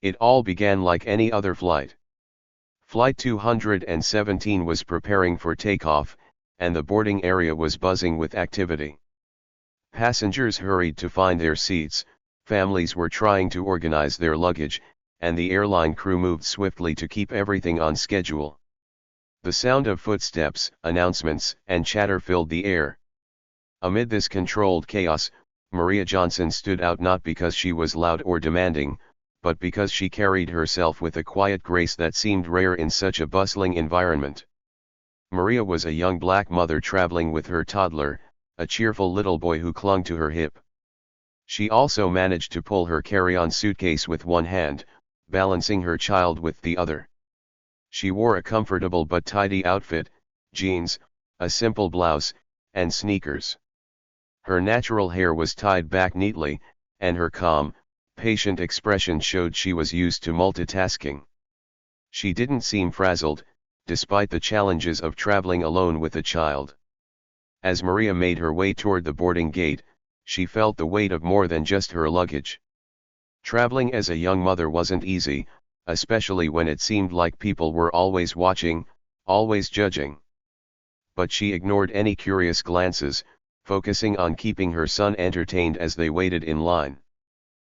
It all began like any other flight. Flight 217 was preparing for takeoff, and the boarding area was buzzing with activity. Passengers hurried to find their seats, families were trying to organize their luggage, and the airline crew moved swiftly to keep everything on schedule. The sound of footsteps, announcements, and chatter filled the air. Amid this controlled chaos, Maria Johnson stood out not because she was loud or demanding, but because she carried herself with a quiet grace that seemed rare in such a bustling environment. Maria was a young black mother traveling with her toddler, a cheerful little boy who clung to her hip. She also managed to pull her carry-on suitcase with one hand, balancing her child with the other. She wore a comfortable but tidy outfit, jeans, a simple blouse, and sneakers. Her natural hair was tied back neatly, and her calm, patient expression showed she was used to multitasking. She didn't seem frazzled, despite the challenges of traveling alone with a child. As Maria made her way toward the boarding gate, she felt the weight of more than just her luggage. Traveling as a young mother wasn't easy, especially when it seemed like people were always watching, always judging. But she ignored any curious glances, focusing on keeping her son entertained as they waited in line.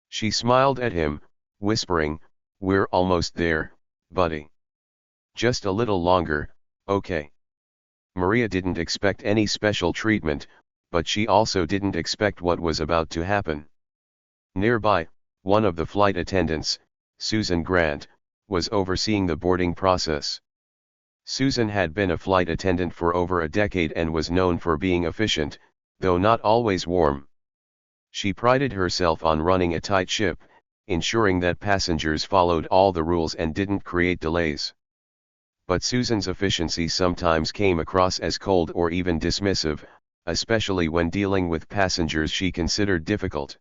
She smiled at him, whispering, "We're almost there, buddy. Just a little longer, okay?" Maria didn't expect any special treatment, but she also didn't expect what was about to happen. Nearby, one of the flight attendants, Susan Grant, was overseeing the boarding process. Susan had been a flight attendant for over a decade and was known for being efficient, though not always warm. She prided herself on running a tight ship, ensuring that passengers followed all the rules and didn't create delays. But Susan's efficiency sometimes came across as cold or even dismissive, especially when dealing with passengers she considered difficult.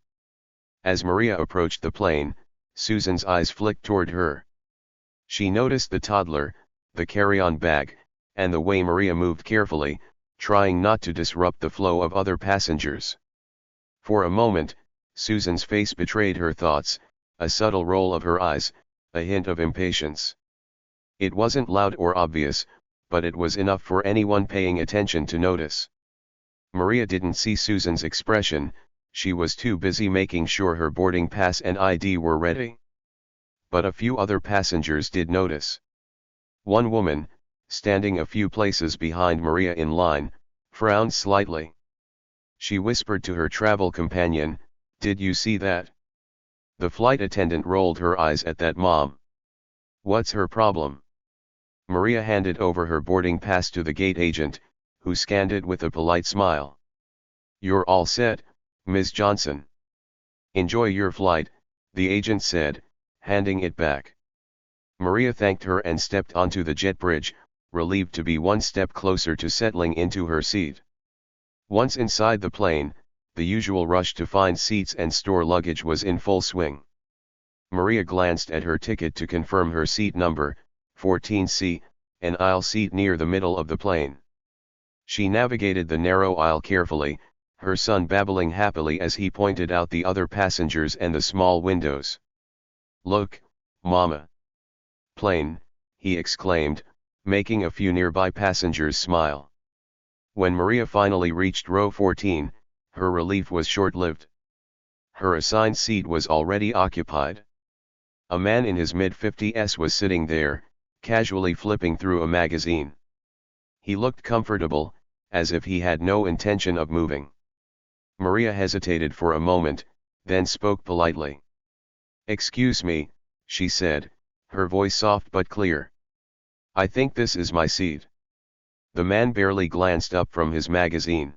As Maria approached the plane, Susan's eyes flicked toward her. She noticed the toddler, the carry-on bag, and the way Maria moved carefully, trying not to disrupt the flow of other passengers. For a moment, Susan's face betrayed her thoughts, a subtle roll of her eyes, a hint of impatience. It wasn't loud or obvious, but it was enough for anyone paying attention to notice. Maria didn't see Susan's expression, she was too busy making sure her boarding pass and ID were ready. But a few other passengers did notice. One woman, standing a few places behind Maria in line, frowned slightly. She whispered to her travel companion, "Did you see that?" The flight attendant rolled her eyes at that mom. "What's her problem?" Maria handed over her boarding pass to the gate agent, who scanned it with a polite smile. "You're all set, Ms. Johnson. Enjoy your flight," the agent said, handing it back. Maria thanked her and stepped onto the jet bridge, relieved to be one step closer to settling into her seat. Once inside the plane, the usual rush to find seats and store luggage was in full swing. Maria glanced at her ticket to confirm her seat number, 14C, an aisle seat near the middle of the plane. She navigated the narrow aisle carefully, her son babbling happily as he pointed out the other passengers and the small windows. "Look, Mama. Plane," he exclaimed, making a few nearby passengers smile. When Maria finally reached row 14, her relief was short-lived. Her assigned seat was already occupied. A man in his mid-50s was sitting there, casually flipping through a magazine. He looked comfortable, as if he had no intention of moving. Maria hesitated for a moment, then spoke politely. "Excuse me," she said, her voice soft but clear. "I think this is my seat." The man barely glanced up from his magazine.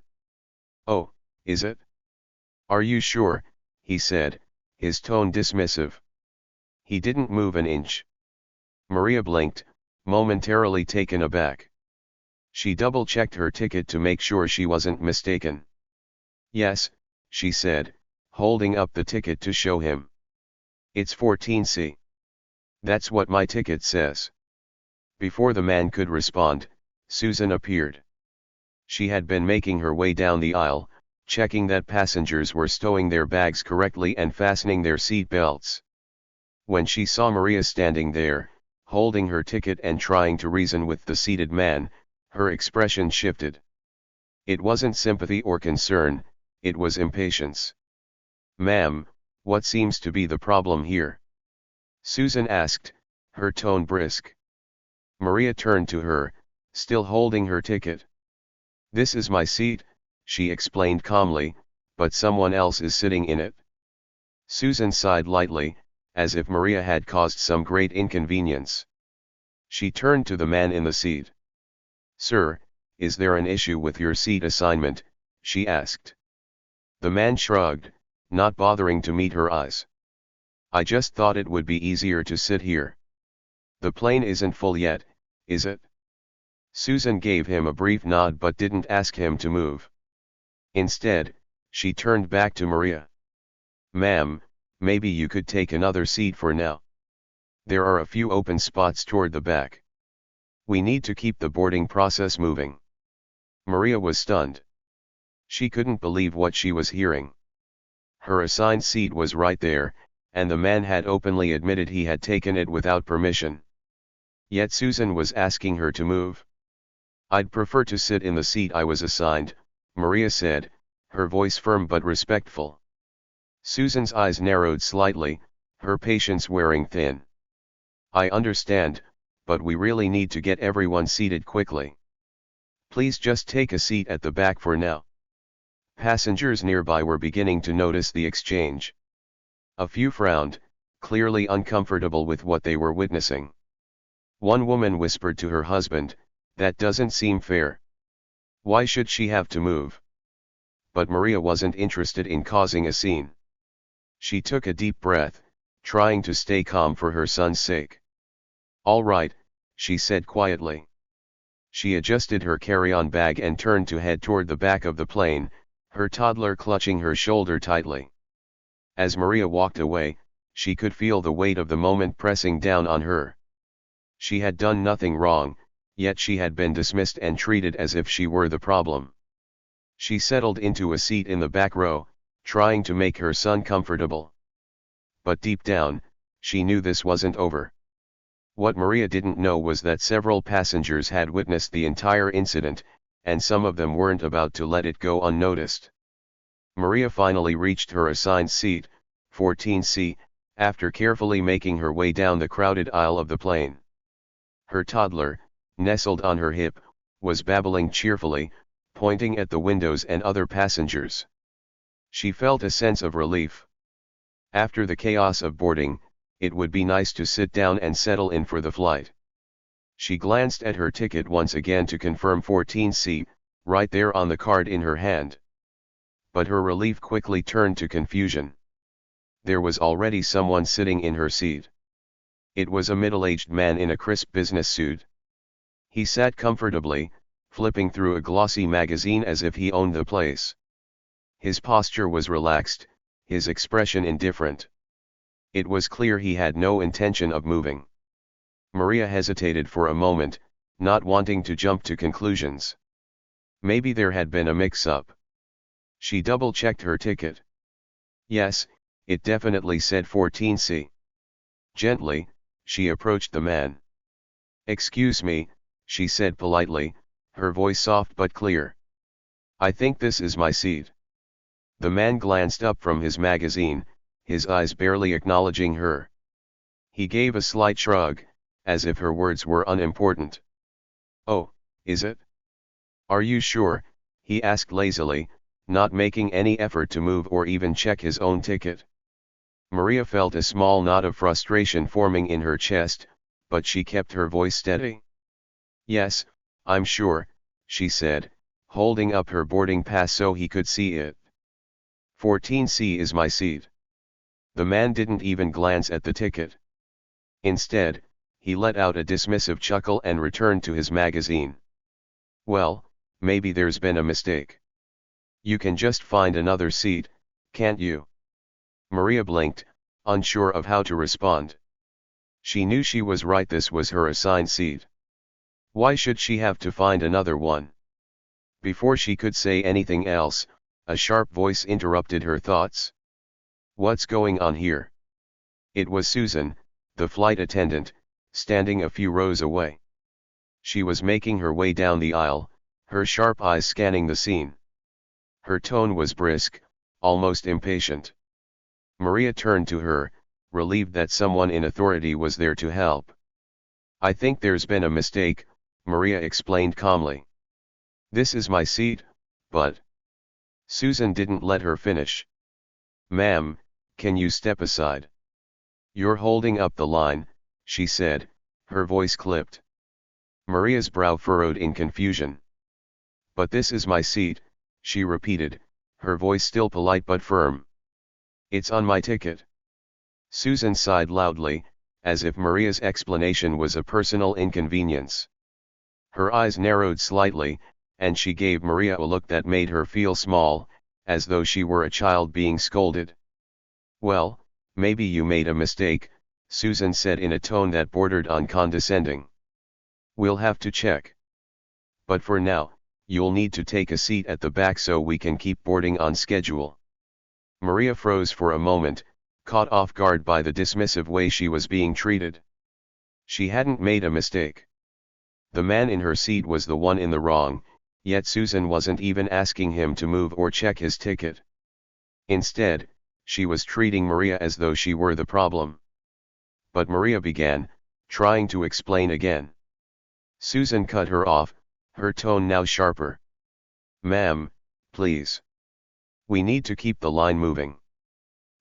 "Oh, is it? Are you sure?" he said, his tone dismissive. He didn't move an inch. Maria blinked, momentarily taken aback. She double-checked her ticket to make sure she wasn't mistaken. "Yes," she said, holding up the ticket to show him. "It's 14C. That's what my ticket says." Before the man could respond, Susan appeared. She had been making her way down the aisle, checking that passengers were stowing their bags correctly and fastening their seat belts. When she saw Maria standing there, holding her ticket and trying to reason with the seated man, her expression shifted. It wasn't sympathy or concern, it was impatience. "Ma'am, what seems to be the problem here?" Susan asked, her tone brisk. Maria turned to her, still holding her ticket. "This is my seat," she explained calmly, "but someone else is sitting in it." Susan sighed lightly, as if Maria had caused some great inconvenience. She turned to the man in the seat. "Sir, is there an issue with your seat assignment?" she asked. The man shrugged, not bothering to meet her eyes. "I just thought it would be easier to sit here. The plane isn't full yet, is it?" Susan gave him a brief nod but didn't ask him to move. Instead, she turned back to Maria. "Ma'am, maybe you could take another seat for now. There are a few open spots toward the back. We need to keep the boarding process moving." Maria was stunned. She couldn't believe what she was hearing. Her assigned seat was right there, and the man had openly admitted he had taken it without permission. Yet Susan was asking her to move. "I'd prefer to sit in the seat I was assigned," Maria said, her voice firm but respectful. Susan's eyes narrowed slightly, her patience wearing thin. "I understand, but we really need to get everyone seated quickly. Please just take a seat at the back for now." Passengers nearby were beginning to notice the exchange. A few frowned, clearly uncomfortable with what they were witnessing. One woman whispered to her husband, "That doesn't seem fair. Why should she have to move?" But Maria wasn't interested in causing a scene. She took a deep breath, trying to stay calm for her son's sake. "All right," she said quietly. She adjusted her carry-on bag and turned to head toward the back of the plane, her toddler clutching her shoulder tightly. As Maria walked away, she could feel the weight of the moment pressing down on her. She had done nothing wrong, yet she had been dismissed and treated as if she were the problem. She settled into a seat in the back row, trying to make her son comfortable. But deep down, she knew this wasn't over. What Maria didn't know was that several passengers had witnessed the entire incident, and some of them weren't about to let it go unnoticed. Maria finally reached her assigned seat, 14C, after carefully making her way down the crowded aisle of the plane. Her toddler, nestled on her hip, was babbling cheerfully, pointing at the windows and other passengers. She felt a sense of relief. After the chaos of boarding, it would be nice to sit down and settle in for the flight. She glanced at her ticket once again to confirm 14C, right there on the card in her hand. But her relief quickly turned to confusion. There was already someone sitting in her seat. It was a middle-aged man in a crisp business suit. He sat comfortably, flipping through a glossy magazine as if he owned the place. His posture was relaxed, his expression indifferent. It was clear he had no intention of moving. Maria hesitated for a moment, not wanting to jump to conclusions. Maybe there had been a mix-up. She double-checked her ticket. Yes, it definitely said 14C. Gently, she approached the man. "Excuse me," she said politely, her voice soft but clear. "I think this is my seat." The man glanced up from his magazine, his eyes barely acknowledging her. He gave a slight shrug, as if her words were unimportant. "Oh, is it? Are you sure?" he asked lazily, not making any effort to move or even check his own ticket. Maria felt a small knot of frustration forming in her chest, but she kept her voice steady. "Yes, I'm sure," she said, holding up her boarding pass so he could see it. 14C is my seat." The man didn't even glance at the ticket. Instead, he let out a dismissive chuckle and returned to his magazine. "Well, maybe there's been a mistake. You can just find another seat, can't you?" Maria blinked, unsure of how to respond. She knew she was right, this was her assigned seat. Why should she have to find another one? Before she could say anything else, a sharp voice interrupted her thoughts. "What's going on here?" It was Susan, the flight attendant, standing a few rows away. She was making her way down the aisle, her sharp eyes scanning the scene. Her tone was brisk, almost impatient. Maria turned to her, relieved that someone in authority was there to help. "I think there's been a mistake," Maria explained calmly. "This is my seat, but..." Susan didn't let her finish. "Ma'am, can you step aside? You're holding up the line," she said, her voice clipped. Maria's brow furrowed in confusion. "But this is my seat," she repeated, her voice still polite but firm. "It's on my ticket." Susan sighed loudly, as if Maria's explanation was a personal inconvenience. Her eyes narrowed slightly, and she gave Maria a look that made her feel small, as though she were a child being scolded. "Well, maybe you made a mistake," Susan said in a tone that bordered on condescending. "We'll have to check. But for now, you'll need to take a seat at the back so we can keep boarding on schedule." Maria froze for a moment, caught off guard by the dismissive way she was being treated. She hadn't made a mistake. The man in her seat was the one in the wrong, yet Susan wasn't even asking him to move or check his ticket. Instead, she was treating Maria as though she were the problem. But Maria began, trying to explain again. Susan cut her off, her tone now sharper. "Ma'am, please. We need to keep the line moving.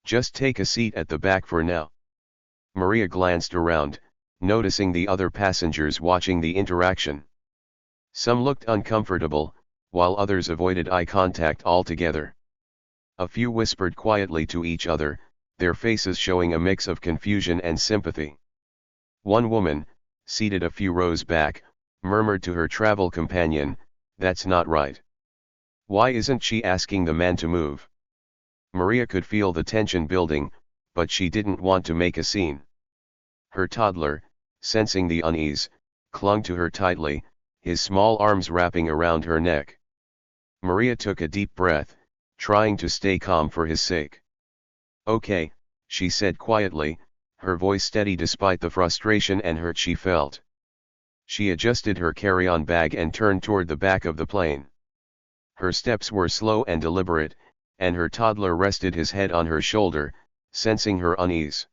Just take a seat at the back for now." Maria glanced around, noticing the other passengers watching the interaction. Some looked uncomfortable, while others avoided eye contact altogether. A few whispered quietly to each other, their faces showing a mix of confusion and sympathy. One woman, seated a few rows back, murmured to her travel companion, "That's not right. Why isn't she asking the man to move?" Maria could feel the tension building, but she didn't want to make a scene. Her toddler, sensing the unease, clung to her tightly, his small arms wrapping around her neck. Maria took a deep breath, trying to stay calm for his sake. "Okay," she said quietly, her voice steady despite the frustration and hurt she felt. She adjusted her carry-on bag and turned toward the back of the plane. Her steps were slow and deliberate, and her toddler rested his head on her shoulder, sensing her unease.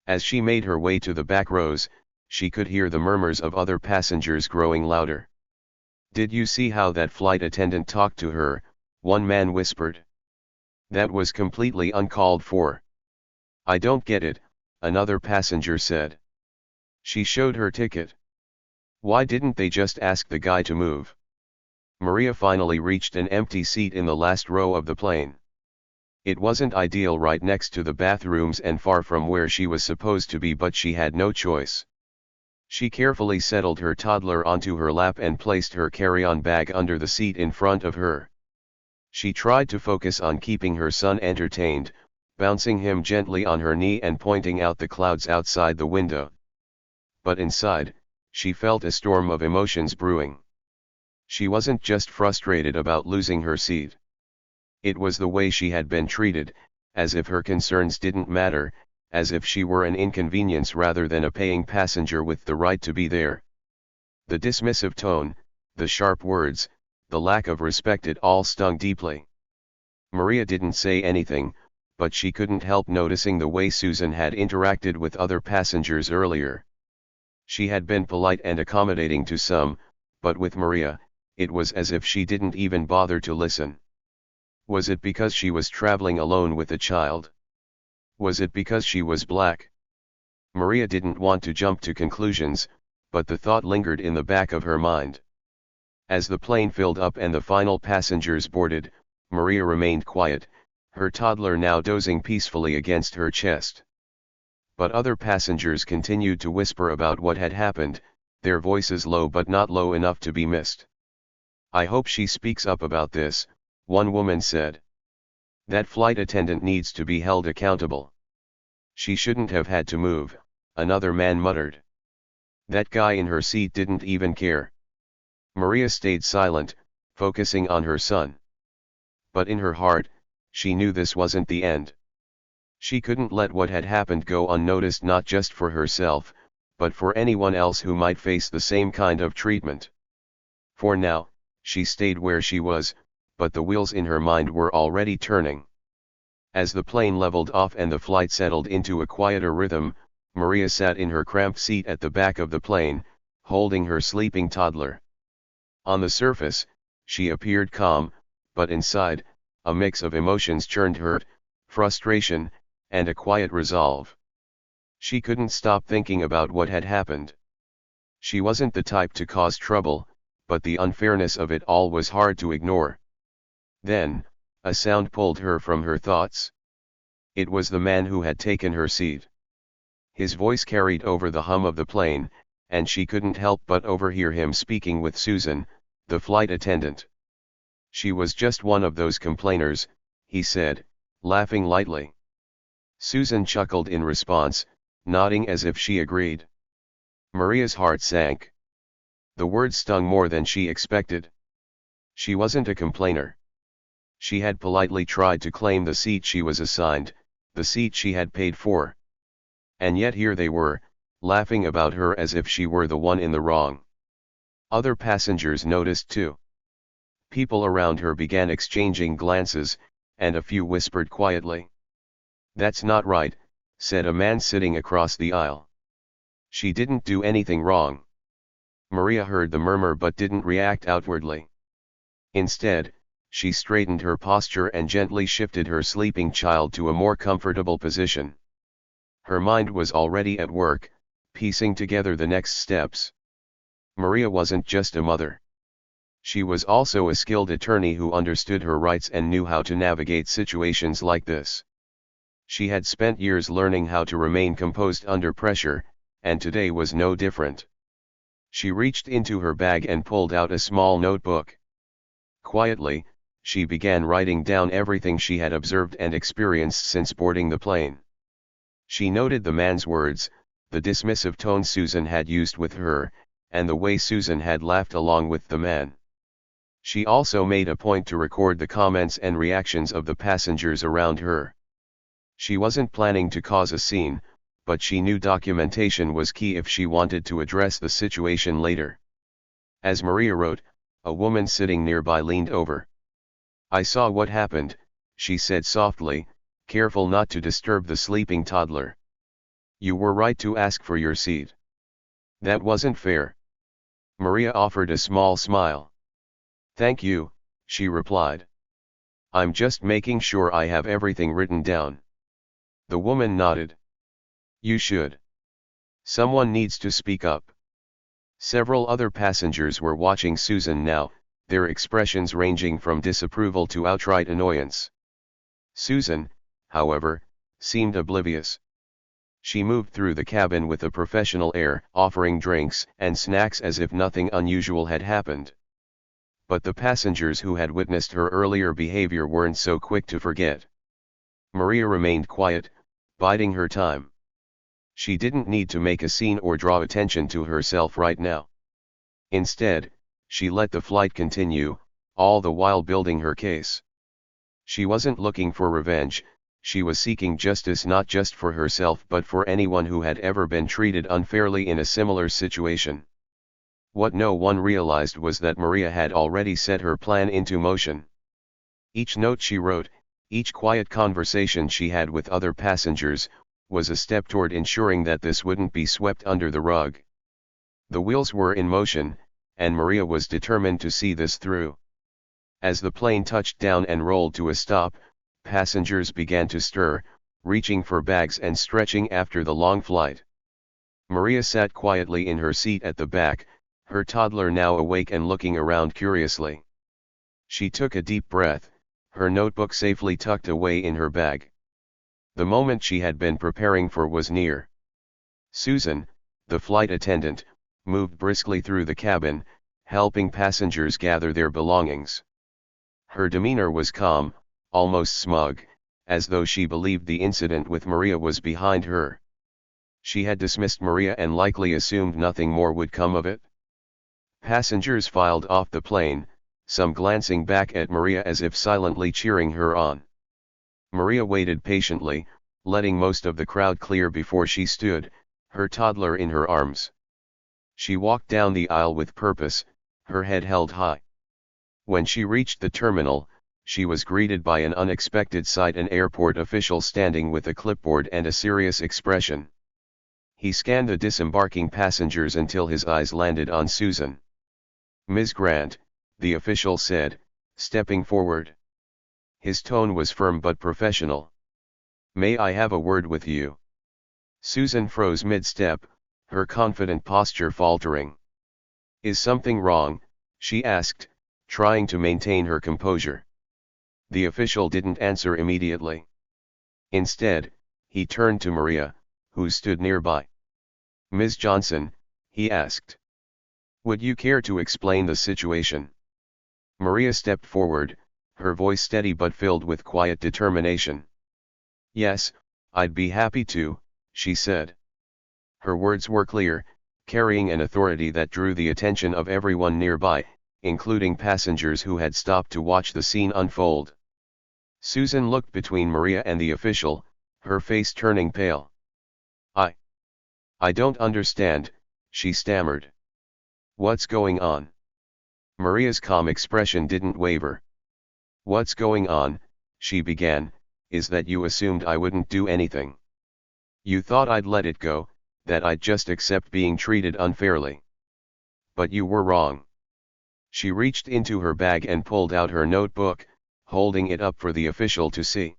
As she made her way to the back rows, she could hear the murmurs of other passengers growing louder. "Did you see how that flight attendant talked to her?" one man whispered. "That was completely uncalled for." "I don't get it," another passenger said. "She showed her ticket. Why didn't they just ask the guy to move?" Maria finally reached an empty seat in the last row of the plane. It wasn't ideal, right next to the bathrooms and far from where she was supposed to be, but she had no choice. She carefully settled her toddler onto her lap and placed her carry-on bag under the seat in front of her. She tried to focus on keeping her son entertained, bouncing him gently on her knee and pointing out the clouds outside the window. But inside, she felt a storm of emotions brewing. She wasn't just frustrated about losing her seat. It was the way she had been treated, as if her concerns didn't matter, as if she were an inconvenience rather than a paying passenger with the right to be there. The dismissive tone, the sharp words, the lack of respect, it all stung deeply. Maria didn't say anything, but she couldn't help noticing the way Susan had interacted with other passengers earlier. She had been polite and accommodating to some, but with Maria, it was as if she didn't even bother to listen. Was it because she was traveling alone with a child? Was it because she was black? Maria didn't want to jump to conclusions, but the thought lingered in the back of her mind. As the plane filled up and the final passengers boarded, Maria remained quiet, her toddler now dozing peacefully against her chest. But other passengers continued to whisper about what had happened, their voices low but not low enough to be missed. "I hope she speaks up about this," one woman said. "That flight attendant needs to be held accountable." "She shouldn't have had to move," another man muttered. "That guy in her seat didn't even care." Maria stayed silent, focusing on her son. But in her heart, she knew this wasn't the end. She couldn't let what had happened go unnoticed, not just for herself, but for anyone else who might face the same kind of treatment. For now, she stayed where she was, but the wheels in her mind were already turning. As the plane leveled off and the flight settled into a quieter rhythm, Maria sat in her cramped seat at the back of the plane, holding her sleeping toddler. On the surface, she appeared calm, but inside, a mix of emotions churned: hurt, frustration, and a quiet resolve. She couldn't stop thinking about what had happened. She wasn't the type to cause trouble, but the unfairness of it all was hard to ignore. Then, a sound pulled her from her thoughts. It was the man who had taken her seat. His voice carried over the hum of the plane, and she couldn't help but overhear him speaking with Susan, the flight attendant. She was just one of those complainers, he said, laughing lightly. Susan chuckled in response, nodding as if she agreed. Maria's heart sank. The words stung more than she expected. She wasn't a complainer. She had politely tried to claim the seat she was assigned, the seat she had paid for. And yet here they were, laughing about her as if she were the one in the wrong. Other passengers noticed too. People around her began exchanging glances, and a few whispered quietly. "That's not right," said a man sitting across the aisle. "She didn't do anything wrong." Maria heard the murmur but didn't react outwardly. Instead, she straightened her posture and gently shifted her sleeping child to a more comfortable position. Her mind was already at work, piecing together the next steps. Maria wasn't just a mother. She was also a skilled attorney who understood her rights and knew how to navigate situations like this. She had spent years learning how to remain composed under pressure, and today was no different. She reached into her bag and pulled out a small notebook. Quietly, she began writing down everything she had observed and experienced since boarding the plane. She noted the man's words, the dismissive tone Susan had used with her, and the way Susan had laughed along with the man. She also made a point to record the comments and reactions of the passengers around her. She wasn't planning to cause a scene, but she knew documentation was key if she wanted to address the situation later. As Maria wrote, a woman sitting nearby leaned over. "I saw what happened," she said softly, careful not to disturb the sleeping toddler. "You were right to ask for your seat." "That wasn't fair." Maria offered a small smile. "Thank you," she replied. "I'm just making sure I have everything written down." The woman nodded. "You should. Someone needs to speak up." Several other passengers were watching Susan now, their expressions ranging from disapproval to outright annoyance. Susan, however, seemed oblivious. She moved through the cabin with a professional air, offering drinks and snacks as if nothing unusual had happened. But the passengers who had witnessed her earlier behavior weren't so quick to forget. Maria remained quiet, biding her time. She didn't need to make a scene or draw attention to herself right now. Instead, she let the flight continue, all the while building her case. She wasn't looking for revenge, she was seeking justice, not just for herself but for anyone who had ever been treated unfairly in a similar situation. What no one realized was that Maria had already set her plan into motion. Each note she wrote, each quiet conversation she had with other passengers, was a step toward ensuring that this wouldn't be swept under the rug. The wheels were in motion, and Maria was determined to see this through. As the plane touched down and rolled to a stop, passengers began to stir, reaching for bags and stretching after the long flight. Maria sat quietly in her seat at the back, her toddler now awake and looking around curiously. She took a deep breath, her notebook safely tucked away in her bag. The moment she had been preparing for was near. Susan, the flight attendant, moved briskly through the cabin, helping passengers gather their belongings. Her demeanor was calm, almost smug, as though she believed the incident with Maria was behind her. She had dismissed Maria and likely assumed nothing more would come of it. Passengers filed off the plane, some glancing back at Maria as if silently cheering her on. Maria waited patiently, letting most of the crowd clear before she stood, her toddler in her arms. She walked down the aisle with purpose, her head held high. When she reached the terminal, she was greeted by an unexpected sight: an airport official standing with a clipboard and a serious expression. He scanned the disembarking passengers until his eyes landed on Susan. "Ms. Grant," the official said, stepping forward. His tone was firm but professional. "May I have a word with you?" Susan froze mid-step, her confident posture faltering. "Is something wrong?" she asked, trying to maintain her composure. The official didn't answer immediately. Instead, he turned to Maria, who stood nearby. "Ms. Johnson," he asked, "would you care to explain the situation?" Maria stepped forward, her voice steady but filled with quiet determination. "Yes, I'd be happy to," she said. Her words were clear, carrying an authority that drew the attention of everyone nearby, including passengers who had stopped to watch the scene unfold. Susan looked between Maria and the official, her face turning pale. I don't understand," she stammered. "What's going on?" Maria's calm expression didn't waver. "What's going on," she began, "is that you assumed I wouldn't do anything. You thought I'd let it go, that I'd just accept being treated unfairly. But you were wrong." She reached into her bag and pulled out her notebook, holding it up for the official to see.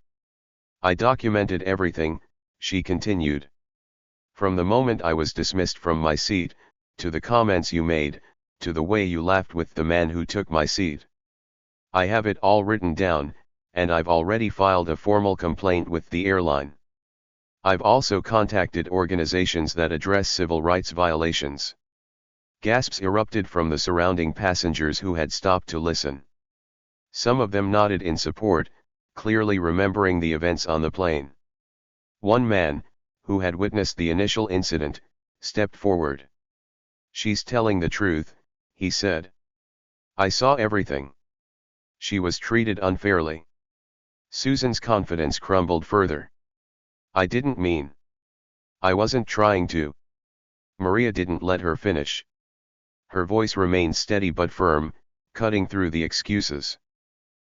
"I documented everything," she continued. "From the moment I was dismissed from my seat, to the comments you made, to the way you laughed with the man who took my seat. I have it all written down, and I've already filed a formal complaint with the airline. I've also contacted organizations that address civil rights violations." Gasps erupted from the surrounding passengers who had stopped to listen. Some of them nodded in support, clearly remembering the events on the plane. One man, who had witnessed the initial incident, stepped forward. "She's telling the truth," he said. "I saw everything. She was treated unfairly." Susan's confidence crumbled further. "I didn't mean. I wasn't trying to." Maria didn't let her finish. Her voice remained steady but firm, cutting through the excuses.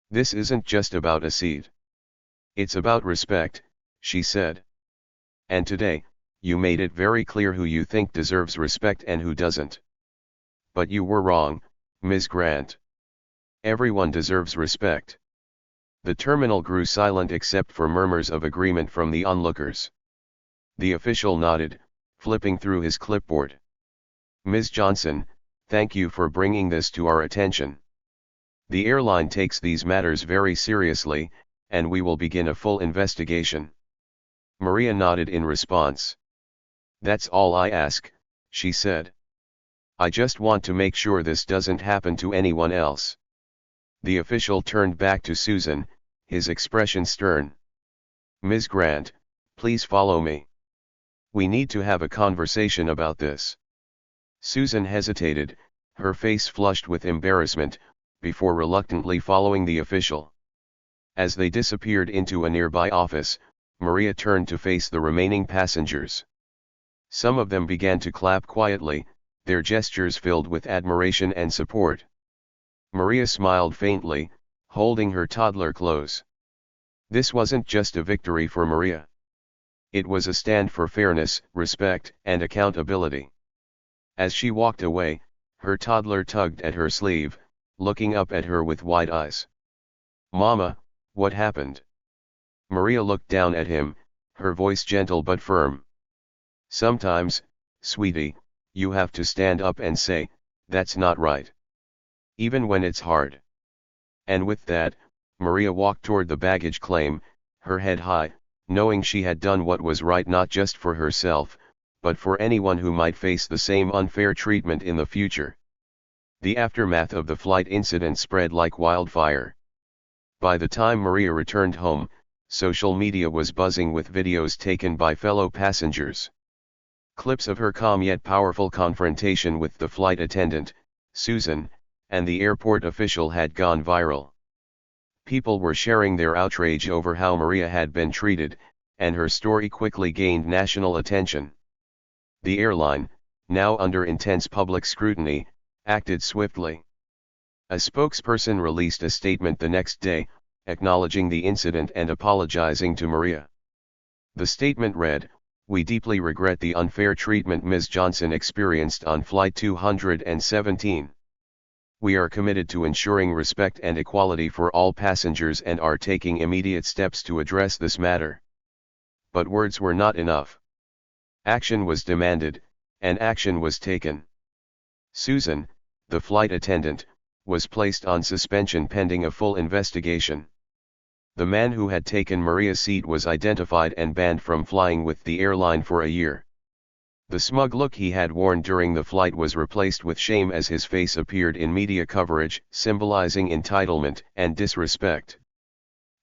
"This isn't just about a seat. It's about respect," she said. "And today, you made it very clear who you think deserves respect and who doesn't. But you were wrong, Ms. Grant. Everyone deserves respect." The terminal grew silent except for murmurs of agreement from the onlookers. The official nodded, flipping through his clipboard. "Ms. Johnson, thank you for bringing this to our attention. The airline takes these matters very seriously, and we will begin a full investigation." Maria nodded in response. "That's all I ask," she said. "I just want to make sure this doesn't happen to anyone else." The official turned back to Susan, his expression stern. "Ms. Grant, please follow me. We need to have a conversation about this." Susan hesitated, her face flushed with embarrassment, before reluctantly following the official. As they disappeared into a nearby office, Maria turned to face the remaining passengers. Some of them began to clap quietly, their gestures filled with admiration and support. Maria smiled faintly, holding her toddler close. This wasn't just a victory for Maria. It was a stand for fairness, respect, and accountability. As she walked away, her toddler tugged at her sleeve, looking up at her with wide eyes. "Mama, what happened?" Maria looked down at him, her voice gentle but firm. "Sometimes, sweetie, you have to stand up and say, 'That's not right.' Even when it's hard." And with that, Maria walked toward the baggage claim, her head high, knowing she had done what was right not just for herself, but for anyone who might face the same unfair treatment in the future. The aftermath of the flight incident spread like wildfire. By the time Maria returned home, social media was buzzing with videos taken by fellow passengers. Clips of her calm yet powerful confrontation with the flight attendant, Susan, and the airport official had gone viral. People were sharing their outrage over how Maria had been treated, and her story quickly gained national attention. The airline, now under intense public scrutiny, acted swiftly. A spokesperson released a statement the next day, acknowledging the incident and apologizing to Maria. The statement read, "We deeply regret the unfair treatment Ms. Johnson experienced on Flight 217. We are committed to ensuring respect and equality for all passengers and are taking immediate steps to address this matter." But words were not enough. Action was demanded, and action was taken. Susan, the flight attendant, was placed on suspension pending a full investigation. The man who had taken Maria's seat was identified and banned from flying with the airline for a year. The smug look he had worn during the flight was replaced with shame as his face appeared in media coverage, symbolizing entitlement and disrespect.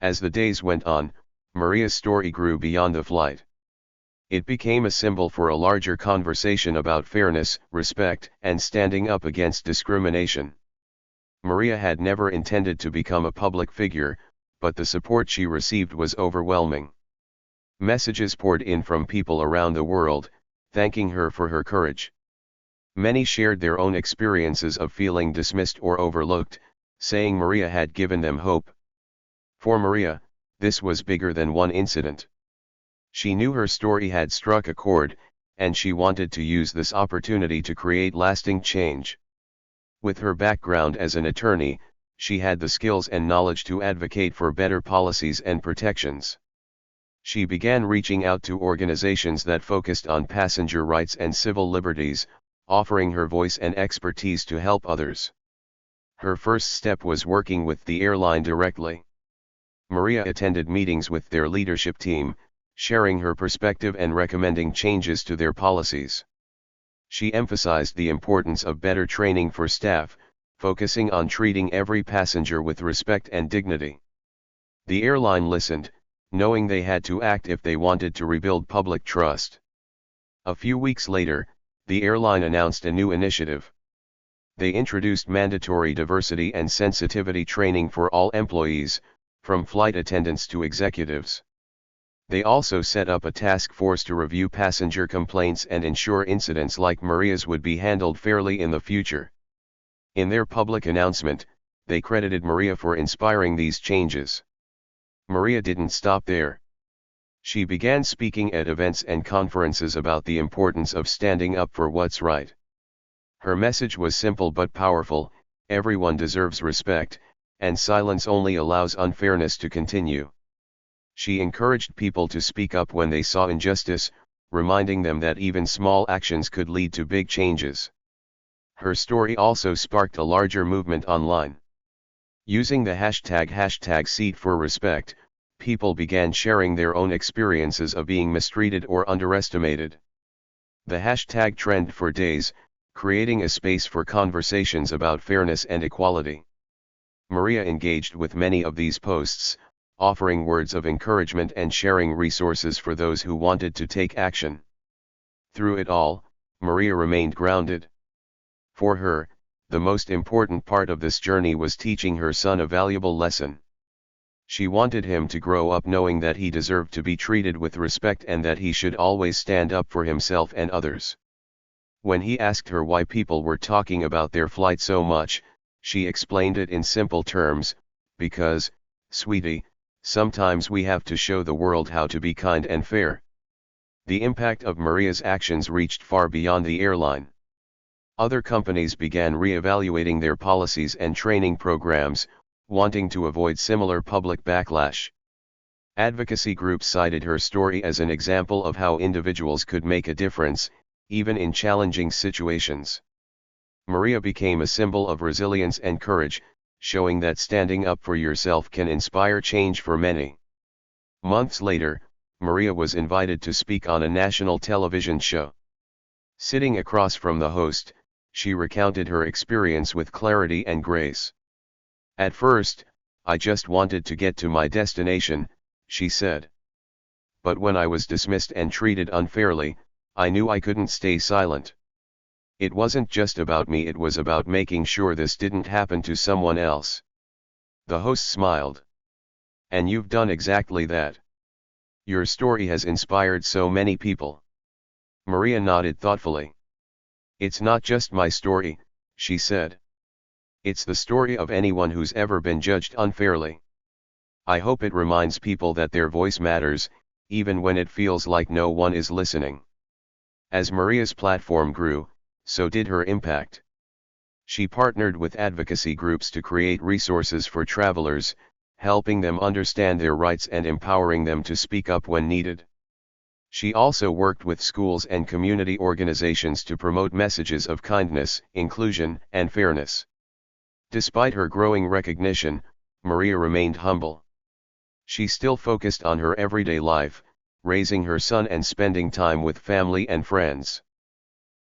As the days went on, Maria's story grew beyond the flight. It became a symbol for a larger conversation about fairness, respect, and standing up against discrimination. Maria had never intended to become a public figure, but the support she received was overwhelming. Messages poured in from people around the world, thanking her for her courage. Many shared their own experiences of feeling dismissed or overlooked, saying Maria had given them hope. For Maria, this was bigger than one incident. She knew her story had struck a chord, and she wanted to use this opportunity to create lasting change. With her background as an attorney, she had the skills and knowledge to advocate for better policies and protections. She began reaching out to organizations that focused on passenger rights and civil liberties, offering her voice and expertise to help others. Her first step was working with the airline directly. Maria attended meetings with their leadership team, sharing her perspective and recommending changes to their policies. She emphasized the importance of better training for staff, focusing on treating every passenger with respect and dignity. The airline listened, knowing they had to act if they wanted to rebuild public trust. A few weeks later, the airline announced a new initiative. They introduced mandatory diversity and sensitivity training for all employees, from flight attendants to executives. They also set up a task force to review passenger complaints and ensure incidents like Maria's would be handled fairly in the future. In their public announcement, they credited Maria for inspiring these changes. Maria didn't stop there. She began speaking at events and conferences about the importance of standing up for what's right. Her message was simple but powerful: everyone deserves respect, and silence only allows unfairness to continue. She encouraged people to speak up when they saw injustice, reminding them that even small actions could lead to big changes. Her story also sparked a larger movement online. Using the hashtag #SeatForRespect, people began sharing their own experiences of being mistreated or underestimated. The hashtag trended for days, creating a space for conversations about fairness and equality. Maria engaged with many of these posts, offering words of encouragement and sharing resources for those who wanted to take action. Through it all, Maria remained grounded. For her, the most important part of this journey was teaching her son a valuable lesson. She wanted him to grow up knowing that he deserved to be treated with respect and that he should always stand up for himself and others. When he asked her why people were talking about their flight so much, she explained it in simple terms: because, sweetie, sometimes we have to show the world how to be kind and fair. The impact of Maria's actions reached far beyond the airline. Other companies began re-evaluating their policies and training programs, wanting to avoid similar public backlash. Advocacy groups cited her story as an example of how individuals could make a difference, even in challenging situations. Maria became a symbol of resilience and courage, showing that standing up for yourself can inspire change for many. Months later, Maria was invited to speak on a national television show. Sitting across from the host, she recounted her experience with clarity and grace. "At first, I just wanted to get to my destination," she said. "But when I was dismissed and treated unfairly, I knew I couldn't stay silent. It wasn't just about me, it was about making sure this didn't happen to someone else." The host smiled. "And you've done exactly that. Your story has inspired so many people. Maria nodded thoughtfully. It's not just my story, she said. It's the story of anyone who's ever been judged unfairly. I hope it reminds people that their voice matters, even when it feels like no one is listening. As Maria's platform grew, so did her impact. She partnered with advocacy groups to create resources for travelers, helping them understand their rights and empowering them to speak up when needed. She also worked with schools and community organizations to promote messages of kindness, inclusion, and fairness. Despite her growing recognition, Maria remained humble. She still focused on her everyday life, raising her son and spending time with family and friends.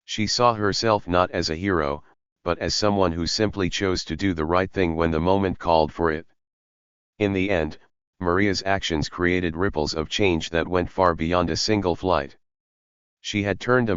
She saw herself not as a hero, but as someone who simply chose to do the right thing when the moment called for it. In the end, Maria's actions created ripples of change that went far beyond a single flight. She had turned a